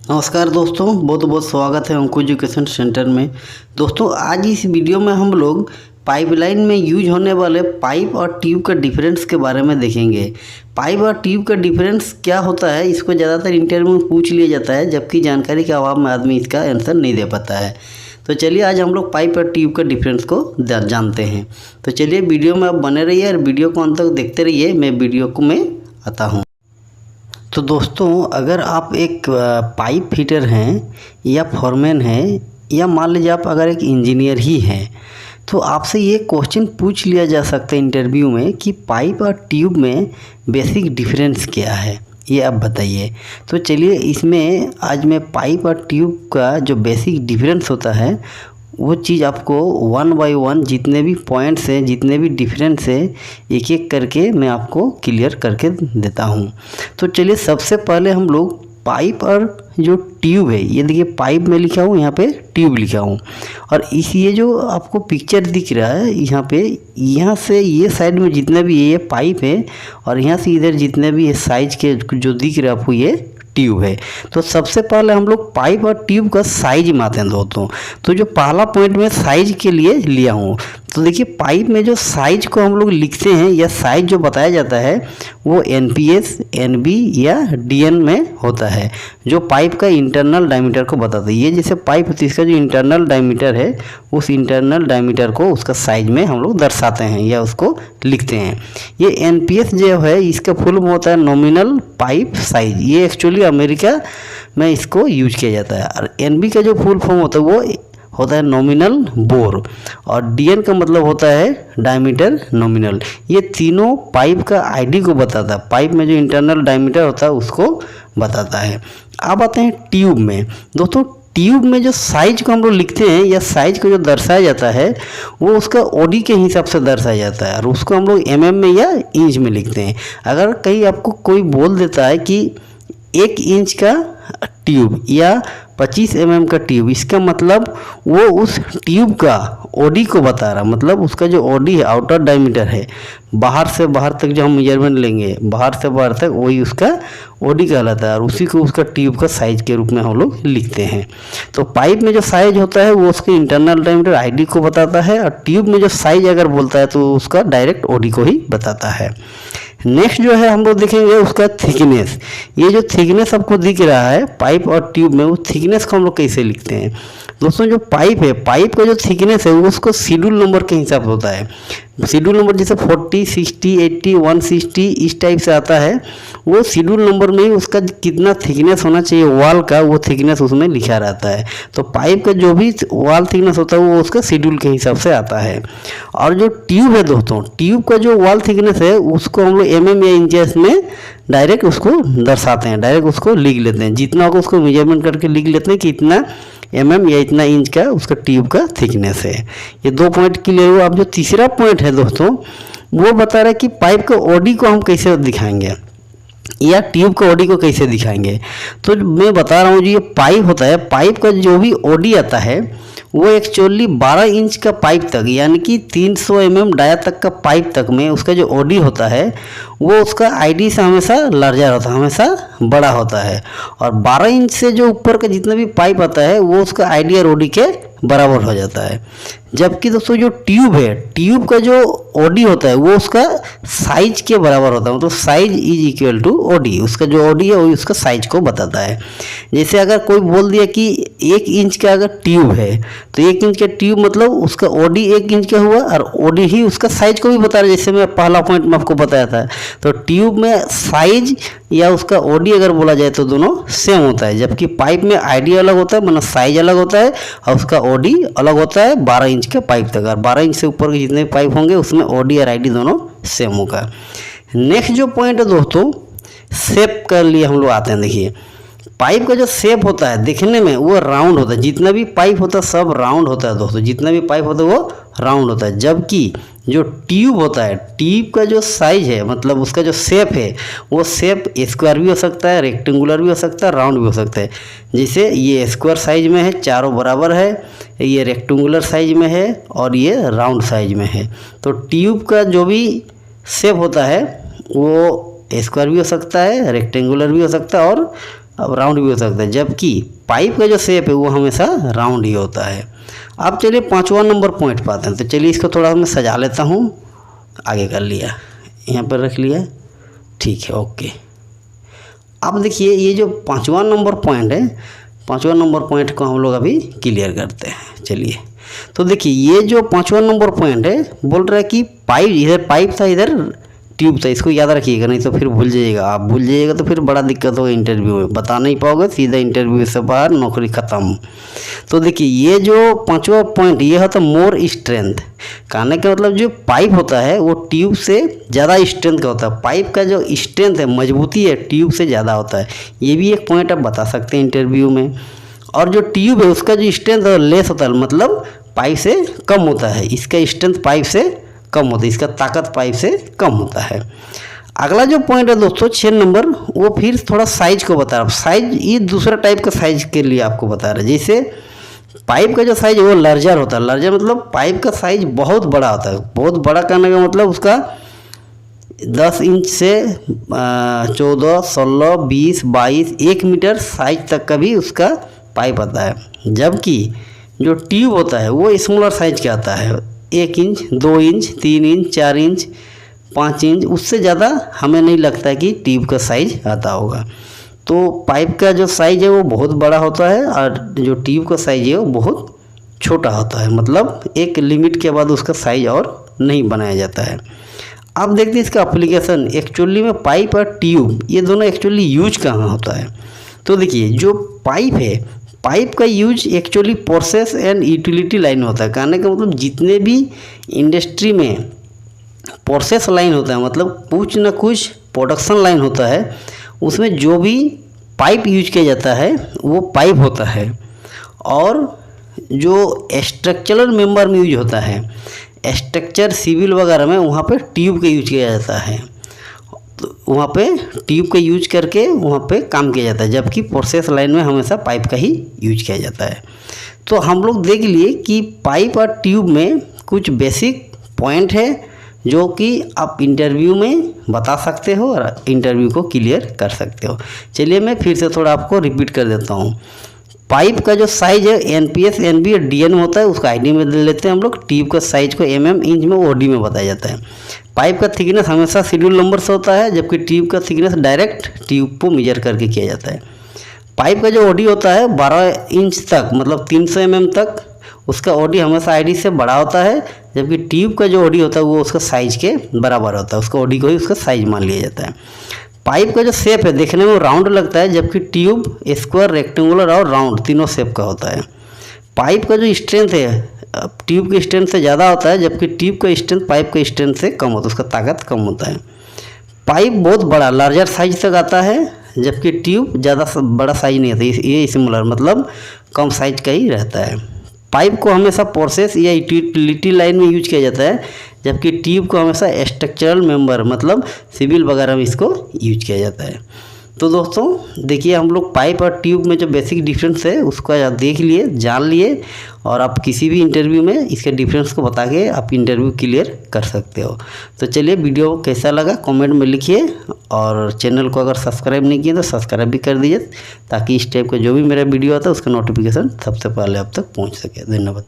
नमस्कार दोस्तों, बहुत बहुत स्वागत है अंकुर एजुकेशन सेंटर में। दोस्तों आज इस वीडियो में हम लोग पाइपलाइन में यूज होने वाले पाइप और ट्यूब का डिफरेंस के बारे में देखेंगे। पाइप और ट्यूब का डिफरेंस क्या होता है, इसको ज़्यादातर इंटरव्यू में पूछ लिया जाता है, जबकि जानकारी के अभाव में आदमी इसका आंसर नहीं दे पाता है। तो चलिए आज हम लोग पाइप और ट्यूब का डिफरेंस को जानते हैं। तो चलिए वीडियो में आप बने रहिए और वीडियो को अंत तक देखते रहिए। मैं वीडियो को मैं आता हूँ। तो दोस्तों अगर आप एक पाइप फिटर हैं या फॉरमैन हैं या मान लीजिए आप अगर एक इंजीनियर ही हैं, तो आपसे ये क्वेश्चन पूछ लिया जा सकता है इंटरव्यू में कि पाइप और ट्यूब में बेसिक डिफरेंस क्या है, ये आप बताइए। तो चलिए इसमें आज मैं पाइप और ट्यूब का जो बेसिक डिफरेंस होता है वो चीज़ आपको वन बाय वन जितने भी पॉइंट्स हैं, जितने भी डिफरेंस हैं, एक एक करके मैं आपको क्लियर करके देता हूँ। तो चलिए सबसे पहले हम लोग पाइप और जो ट्यूब है, ये देखिए पाइप में लिखा हूँ, यहाँ पे ट्यूब लिखा हूँ। और इस ये जो आपको पिक्चर दिख रहा है यहाँ पे, यहाँ से ये साइड में जितना भी ये पाइप है और यहाँ से इधर जितने भी साइज के जो दिख रहा है आपको ये ट्यूब है। तो सबसे पहले हम लोग पाइप और ट्यूब का साइज मापते हैं दोस्तों। तो जो पहला पॉइंट में साइज के लिए लिया हूँ, तो देखिए पाइप में जो साइज को हम लोग लिखते हैं या साइज जो बताया जाता है वो NPS, NB या DN में होता है, जो पाइप का इंटरनल डायमीटर को बताता है। ये जैसे पाइप होती है, इसका जो इंटरनल डायमीटर है उस इंटरनल डायमीटर को उसका साइज में हम लोग दर्शाते हैं या उसको लिखते हैं। ये NPS जो है इसका फुल फॉर्म होता है नॉमिनल पाइप साइज। ये एक्चुअली अमेरिका में इसको यूज किया जाता है। और NB का जो फुल फॉर्म होता है वो होता है नॉमिनल बोर, और DN का मतलब होता है डायमीटर नॉमिनल। ये तीनों पाइप का आईडी को बताता है, पाइप में जो इंटरनल डायमीटर होता है उसको बताता है। अब आते हैं ट्यूब में। दोस्तों ट्यूब में जो साइज को हम लोग लिखते हैं या साइज को जो दर्शाया जाता है वो उसका OD के हिसाब से दर्शाया जाता है, और उसको हम लोग mm में या इंच में लिखते हैं। अगर कहीं आपको कोई बोल देता है कि 1 इंच का ट्यूब या 25 mm का ट्यूब, इसका मतलब वो उस ट्यूब का OD को बता रहा, मतलब उसका जो OD है, आउटर डायमीटर है, बाहर से बाहर तक जो हम मेजरमेंट लेंगे बाहर से बाहर तक, वही उसका OD कहलाता है, और उसी को उसका ट्यूब का साइज के रूप में हम लोग लिखते हैं। तो पाइप में जो साइज होता है वो उसके इंटरनल डायमीटर ID को बताता है, और ट्यूब में जो साइज अगर बोलता है तो उसका डायरेक्ट OD को ही बताता है। नेक्स्ट जो है हम लोग देखेंगे उसका थिकनेस। ये जो थिकनेस आपको दिख रहा है पाइप और ट्यूब में, वो थिकनेस को हम लोग कैसे लिखते हैं। दोस्तों जो पाइप है, पाइप का जो थिकनेस है वो उसको शेड्यूल नंबर के हिसाब से होता है। शेड्यूल नंबर जैसे 40, 60, 80, 160 इस टाइप से आता है, वो शेड्यूल नंबर में ही उसका कितना थिकनेस होना चाहिए वॉल का, वो थिकनेस उसमें लिखा रहता है। तो पाइप का जो भी वॉल थिकनेस होता है वो उसका शेड्यूल के हिसाब से आता है। और जो ट्यूब है दोस्तों, ट्यूब का जो वॉल थिकनेस है उसको हम लोग mm या इंचेस में डायरेक्ट उसको दर्शाते हैं, डायरेक्ट उसको लिख लेते हैं। जितना होगा उसको मेजरमेंट करके लिख लेते हैं कि इतना mm या इतना इंच का उसका ट्यूब का थिकनेस है। ये 2 पॉइंट क्लियर हुआ। अब जो तीसरा पॉइंट है दोस्तों वो बता रहा है कि पाइप का OD को हम कैसे दिखाएंगे या ट्यूब का OD को कैसे दिखाएंगे। तो मैं बता रहा हूँ जो ये पाइप होता है, पाइप का जो भी OD आता है वो एक्चुअली 12 इंच का पाइप तक, यानी कि 300 mm डाया तक का पाइप तक में उसका जो OD होता है वो उसका ID से हमेशा लार्जर होता है, हमेशा बड़ा होता है। और 12 इंच से जो ऊपर का जितना भी पाइप आता है वो उसका ID और OD के बराबर हो जाता है। जबकि दोस्तों जो ट्यूब है, ट्यूब का जो OD होता है वो उसका साइज के बराबर होता है, मतलब size is equal to OD। उसका जो OD है वही उसका साइज को बताता है। जैसे अगर कोई बोल दिया कि 1 इंच का अगर ट्यूब है तो 1 इंच का ट्यूब मतलब उसका OD 1 इंच का हुआ, और OD ही उसका साइज को भी बता रहा है। जैसे मैं पहला पॉइंट में आपको बताया था, तो ट्यूब में साइज या उसका OD अगर बोला जाए तो दोनों सेम होता है, जबकि पाइप में ID अलग होता है, मतलब साइज अलग होता है, और उसका OD अलग होता है 12 इंच के पाइप तक। और 12 इंच से ऊपर के जितने पाइप होंगे उसमें OD और ID दोनों सेम होगा। नेक्स्ट जो पॉइंट है दोस्तों, शेप के लिए हम लोग आते हैं। देखिए पाइप का जो शेप होता है दिखने में वो राउंड होता है, जितना भी पाइप होता है सब राउंड होता है दोस्तों, जितना भी पाइप होता है वो राउंड होता है। जबकि जो ट्यूब होता है, ट्यूब का जो साइज है, मतलब उसका जो शेप है वो शेप स्क्वायर भी हो सकता है, रेक्टेंगुलर भी हो सकता है, राउंड भी हो सकता है। जैसे ये स्क्वायर साइज में है, चारों बराबर है, ये रेक्टेंगुलर साइज में है और ये राउंड साइज में है। तो ट्यूब का जो भी शेप होता है वो स्क्वायर भी हो सकता है, रेक्टेंगुलर भी हो सकता है और अब राउंड भी हो सकता है, जबकि पाइप का जो शेप है वो हमेशा राउंड ही होता है। अब चलिए 5वां नंबर पॉइंट पाते हैं। तो चलिए इसको थोड़ा मैं सजा लेता हूँ। आगे कर लिया, यहाँ पर रख लिया, ठीक है, ओके। अब देखिए ये जो 5वां नंबर पॉइंट है, 5वां नंबर पॉइंट को हम लोग अभी क्लियर करते हैं। चलिए, तो देखिए ये जो 5वां नंबर पॉइंट है बोल रहा है कि पाइप, इधर पाइप था, इधर ट्यूब था। इसको याद रखिएगा, नहीं तो फिर भूल जाइएगा। आप भूल जाइएगा तो फिर बड़ा दिक्कत होगा इंटरव्यू में, बता नहीं पाओगे, सीधा इंटरव्यू से बाहर, नौकरी ख़त्म। तो देखिए ये जो 5वां पॉइंट ये होता है मोर स्ट्रेंथ। कहने का मतलब जो पाइप होता है वो ट्यूब से ज़्यादा स्ट्रेंथ का होता है। पाइप का जो स्ट्रेंथ है, मजबूती है, ट्यूब से ज़्यादा होता है। ये भी एक पॉइंट आप बता सकते हैं इंटरव्यू में। और जो ट्यूब है उसका जो स्ट्रेंथ लेस होता है, मतलब पाइप से कम होता है। इसका स्ट्रेंथ पाइप से कम होता है, इसका ताकत पाइप से कम होता है। अगला जो पॉइंट है दोस्तों 6 नंबर, वो फिर थोड़ा साइज को बता रहा है। साइज ये दूसरा टाइप का साइज के लिए आपको बता रहा है। जैसे पाइप का जो साइज है वो लार्जर होता है। लार्जर मतलब पाइप का साइज बहुत बड़ा होता है। बहुत बड़ा करने का मतलब उसका 10 इंच से 14, 16, 20, 22, 1 मीटर साइज तक का भी उसका पाइप आता है। जबकि जो ट्यूब होता है वो स्मॉलर साइज का आता है, 1 inch, 2 inch, 3 inch, 4 inch, 5 inch. उससे ज़्यादा हमें नहीं लगता कि ट्यूब का साइज आता होगा। तो पाइप का जो साइज है वो बहुत बड़ा होता है और जो ट्यूब का साइज है वो बहुत छोटा होता है। मतलब एक लिमिट के बाद उसका साइज और नहीं बनाया जाता है। अब देखते हैं इसका एप्लीकेशन। एक्चुअली में पाइप और ट्यूब ये दोनों एक्चुअली यूज कहाँ होता है। तो देखिए जो पाइप है, पाइप का use actually process and utility line होता है। कहने का मतलब जितने भी इंडस्ट्री में प्रोसेस लाइन होता है, मतलब कुछ ना कुछ प्रोडक्शन लाइन होता है, उसमें जो भी पाइप यूज किया जाता है वो पाइप होता है। और जो स्ट्रक्चरल मेंबर में यूज होता है, स्ट्रक्चर सिविल वगैरह में, वहाँ पे ट्यूब का यूज किया जाता है। तो वहाँ पे ट्यूब का यूज करके वहाँ पे काम किया जाता है, जबकि प्रोसेस लाइन में हमेशा पाइप का ही यूज किया जाता है। तो हम लोग देख लिए कि पाइप और ट्यूब में कुछ बेसिक पॉइंट है जो कि आप इंटरव्यू में बता सकते हो और इंटरव्यू को क्लियर कर सकते हो। चलिए मैं फिर से थोड़ा आपको रिपीट कर देता हूँ। पाइप का जो साइज है एनपीएस, एनबी और डीएन होता है, उसका आईडी में दे लेते हैं हम लोग। ट्यूब का साइज को एमएम, इंच में, ओडी में बताया जाता है। पाइप का थिकनेस हमेशा शेड्यूल नंबर से होता है, जबकि ट्यूब का थिकनेस डायरेक्ट ट्यूब को मेजर करके किया जाता है। पाइप का जो ओडी होता है 12 इंच तक, मतलब 300 mm तक, उसका ओडी हमेशा आईडी से बड़ा होता है। जबकि ट्यूब का जो ओडी होता है वो उसका साइज के बराबर होता है, उसका ओडी को ही उसका साइज मान लिया जाता है। पाइप का जो शेप है देखने में राउंड लगता है, जबकि ट्यूब स्क्वायर, रेक्टेंगुलर और राउंड तीनों शेप का होता है। पाइप का जो स्ट्रेंथ है ट्यूब के स्ट्रेंथ से ज़्यादा होता है, जबकि ट्यूब का स्ट्रेंथ पाइप के स्ट्रेंथ से कम होता है, उसका ताकत कम होता है। पाइप बहुत बड़ा लार्जर साइज तक आता है, जबकि ट्यूब ज़्यादा बड़ा साइज नहीं आता, ये सिमिलर मतलब कम साइज का ही रहता है। पाइप को हमेशा प्रोसेस या यूटिलिटी लाइन में यूज किया जाता है, जबकि ट्यूब को हमेशा स्ट्रक्चरल मेंबर मतलब सिविल वगैरह में इसको यूज किया जाता है। तो दोस्तों देखिए हम लोग पाइप और ट्यूब में जो बेसिक डिफरेंस है उसको आप देख लिए, जान लिए, और आप किसी भी इंटरव्यू में इसके डिफरेंस को बता के आप इंटरव्यू क्लियर कर सकते हो। तो चलिए वीडियो कैसा लगा कमेंट में लिखिए, और चैनल को अगर सब्सक्राइब नहीं किए तो सब्सक्राइब भी कर दीजिए, ताकि इस टाइप का जो भी मेरा वीडियो आता है उसका नोटिफिकेशन सबसे पहले आप तक पहुँच सके। धन्यवाद।